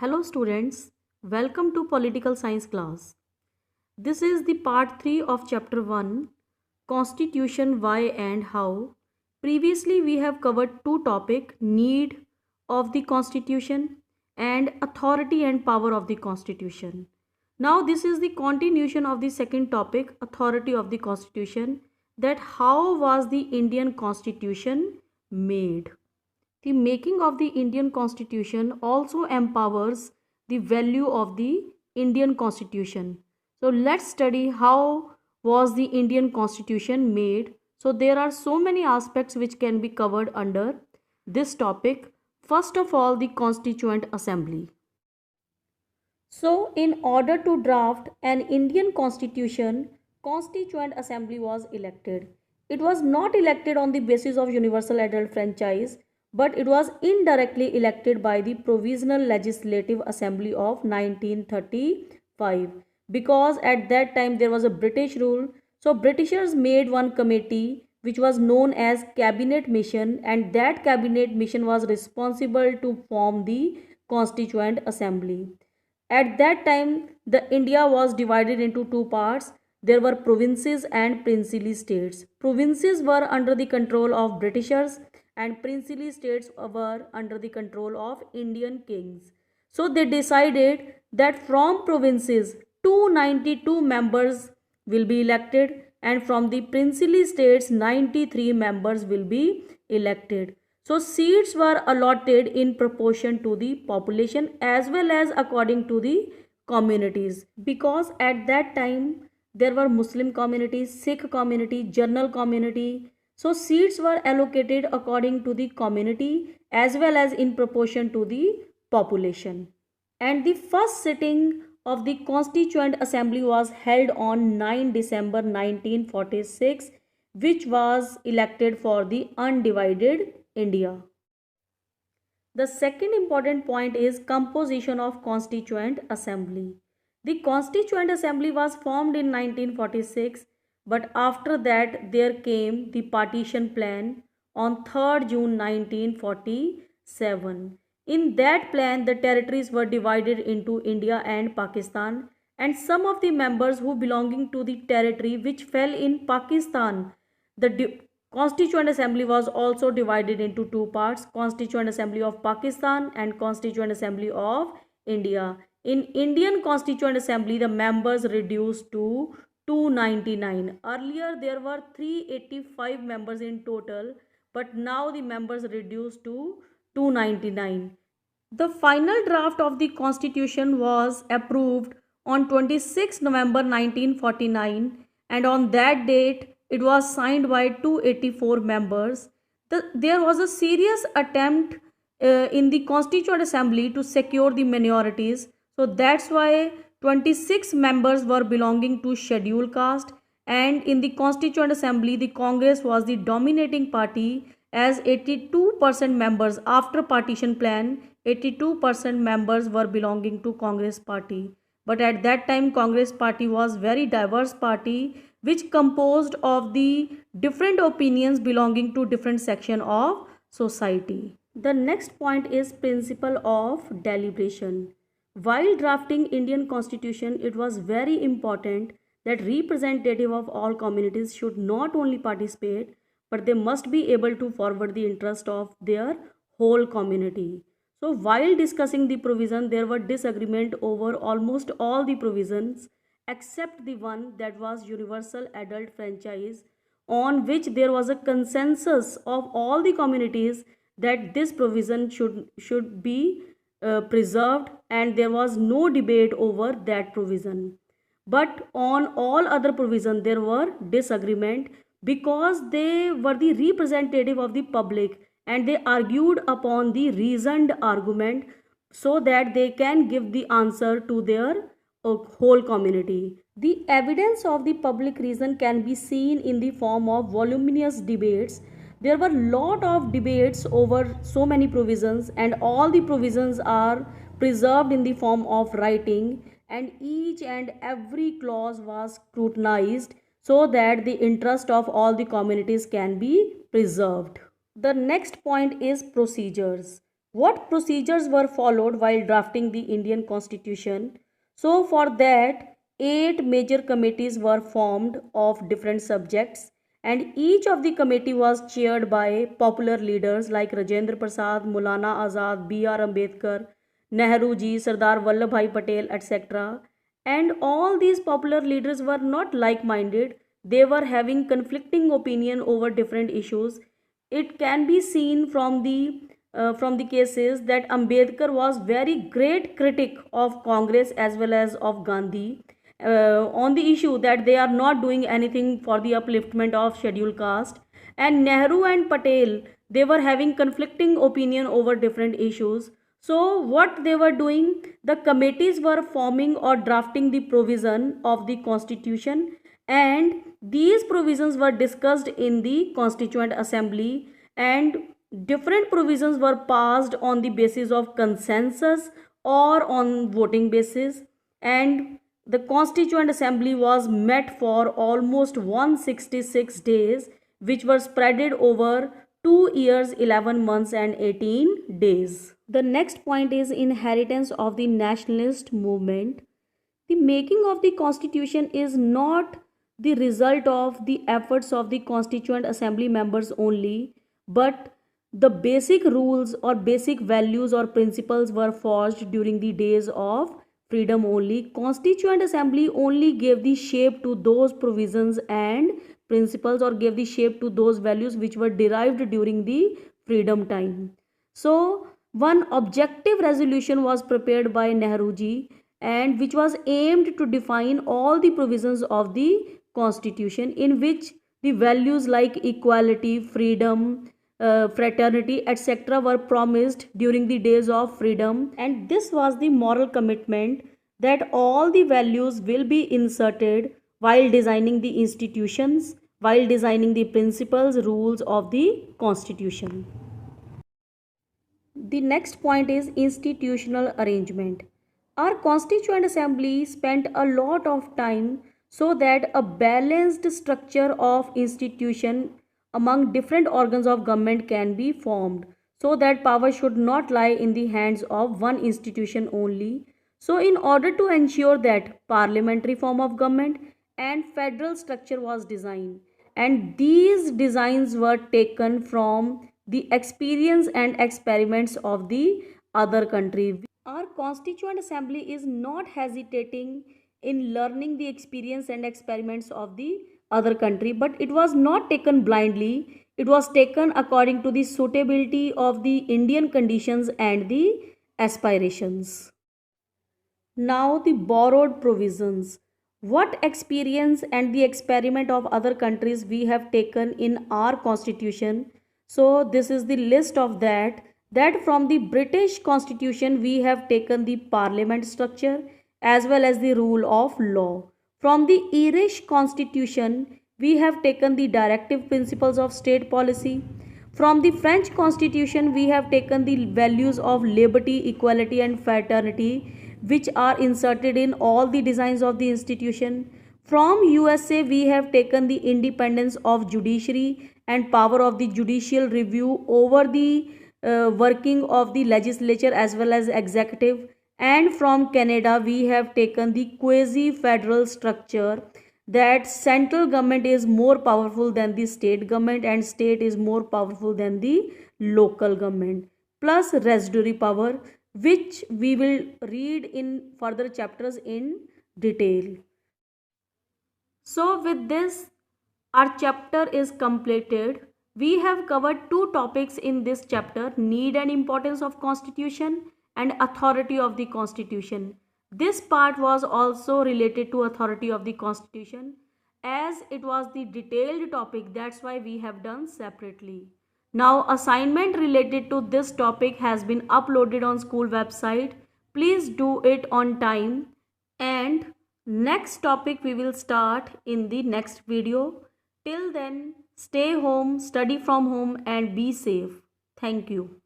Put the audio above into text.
Hello students, welcome to Political Science class. This is the part 3 of chapter 1, Constitution Why and How. Previously we have covered two topics, need of the Constitution and authority and power of the Constitution. Now this is the continuation of the second topic, authority of the Constitution, that how was the Indian Constitution made. The making of the Indian Constitution also empowers the value of the Indian Constitution. So let's study how was the Indian Constitution made. So there are so many aspects which can be covered under this topic. First of all, the Constituent Assembly. So in order to draft an Indian Constitution, Constituent Assembly was elected. It was not elected on the basis of universal adult franchise, but it was indirectly elected by the Provisional Legislative Assembly of 1935, because at that time there was a British rule. So Britishers made one committee which was known as Cabinet Mission, and that Cabinet Mission was responsible to form the Constituent Assembly. At that time, the India was divided into two parts. There were provinces and princely states. Provinces were under the control of Britishers and princely states were under the control of Indian kings. So they decided that from provinces 292 members will be elected, and from the princely states 93 members will be elected. So seats were allotted in proportion to the population as well as according to the communities, because at that time there were Muslim communities, Sikh community, General community. So seats were allocated according to the community as well as in proportion to the population. And the first sitting of the Constituent Assembly was held on 9 December 1946, which was elected for the undivided India. The second important point is composition of Constituent Assembly. The Constituent Assembly was formed in 1946, but after that there came the partition plan on 3rd June 1947. In that plan, the territories were divided into India and Pakistan, and some of the members who belonging to the territory which fell in Pakistan, the Constituent Assembly was also divided into two parts, Constituent Assembly of Pakistan and Constituent Assembly of India. In Indian Constituent Assembly, the members reduced to 299. Earlier, there were 385 members in total, but now the members reduced to 299. The final draft of the Constitution was approved on 26 November 1949, and on that date, it was signed by 284 members. There was a serious attempt in the Constituent Assembly to secure the minorities. So that's why 26 members were belonging to scheduled caste, and in the Constituent Assembly, the Congress was the dominating party as 82% members. After partition plan, 82% members were belonging to Congress party. But at that time, Congress party was very diverse party which composed of the different opinions belonging to different section of society. The next point is principle of deliberation. While drafting Indian Constitution, it was very important that representative of all communities should not only participate, but they must be able to forward the interest of their whole community. So while discussing the provision, there were disagreement over almost all the provisions except the one that was universal adult franchise, on which there was a consensus of all the communities that this provision should be preserved, and there was no debate over that provision. But on all other provisions there were disagreement, because they were the representative of the public and they argued upon the reasoned argument so that they can give the answer to their whole community. The evidence of the public reason can be seen in the form of voluminous debates. There were lot of debates over so many provisions, and all the provisions are preserved in the form of writing, and each and every clause was scrutinized so that the interest of all the communities can be preserved. The next point is procedures. What procedures were followed while drafting the Indian Constitution? So, for that, 8 major committees were formed of different subjects, and each of the committee was chaired by popular leaders like Rajendra Prasad, Maulana Azad, B.R. Ambedkar, Nehru ji, Sardar Vallabhbhai Patel, etc. And all these popular leaders were not like minded, they were having conflicting opinion over different issues. It can be seen from the cases that Ambedkar was very great critic of Congress as well as of Gandhi on the issue that they are not doing anything for the upliftment of scheduled caste, and Nehru and Patel, they were having conflicting opinion over different issues. So what they were doing, the committees were forming or drafting the provision of the constitution, and these provisions were discussed in the Constituent Assembly, and different provisions were passed on the basis of consensus or on voting basis. And the Constituent Assembly was met for almost 166 days, which were spreaded over 2 years, 11 months, and 18 days. The next point is inheritance of the nationalist movement. The making of the constitution is not the result of the efforts of the Constituent Assembly members only, but the basic rules or basic values or principles were forged during the days of freedom only. Constituent Assembly only gave the shape to those provisions and principles, or gave the shape to those values which were derived during the freedom time. So one objective resolution was prepared by Nehru ji, and which was aimed to define all the provisions of the constitution, in which the values like equality, freedom, fraternity, etc. were promised during the days of freedom. And this was the moral commitment that all the values will be inserted while designing the institutions, while designing the principles, rules of the constitution. The next point is institutional arrangement. Our Constituent Assembly spent a lot of time so that a balanced structure of institution among different organs of government can be formed, so that power should not lie in the hands of one institution only. So in order to ensure that parliamentary form of government and federal structure was designed, and these designs were taken from the experience and experiments of the other country. Our Constituent Assembly is not hesitating in learning the experience and experiments of the other country, but it was not taken blindly. It was taken according to the suitability of the Indian conditions and the aspirations. Now the borrowed provisions. What experience and the experiment of other countries we have taken in our constitution? So this is the list of that. That from the British constitution we have taken the parliament structure as well as the rule of law. From the Irish constitution we have taken the directive principles of state policy. From the French constitution we have taken the values of liberty, equality and fraternity, which are inserted in all the designs of the institution. From USA we have taken the independence of judiciary and power of the judicial review over the working of the legislature as well as executive. And from Canada we have taken the quasi federal structure, that central government is more powerful than the state government and state is more powerful than the local government, plus residuary power, which we will read in further chapters in detail. So with this, our chapter is completed. We have covered two topics in this chapter: need and importance of constitution and authority of the constitution. This part was also related to authority of the constitution, as it was the detailed topic, that's why we have done separately. Now assignment related to this topic has been uploaded on school website. Please do it on time, and next topic we will start in the next video. Till then, stay home, study from home and be safe. Thank you.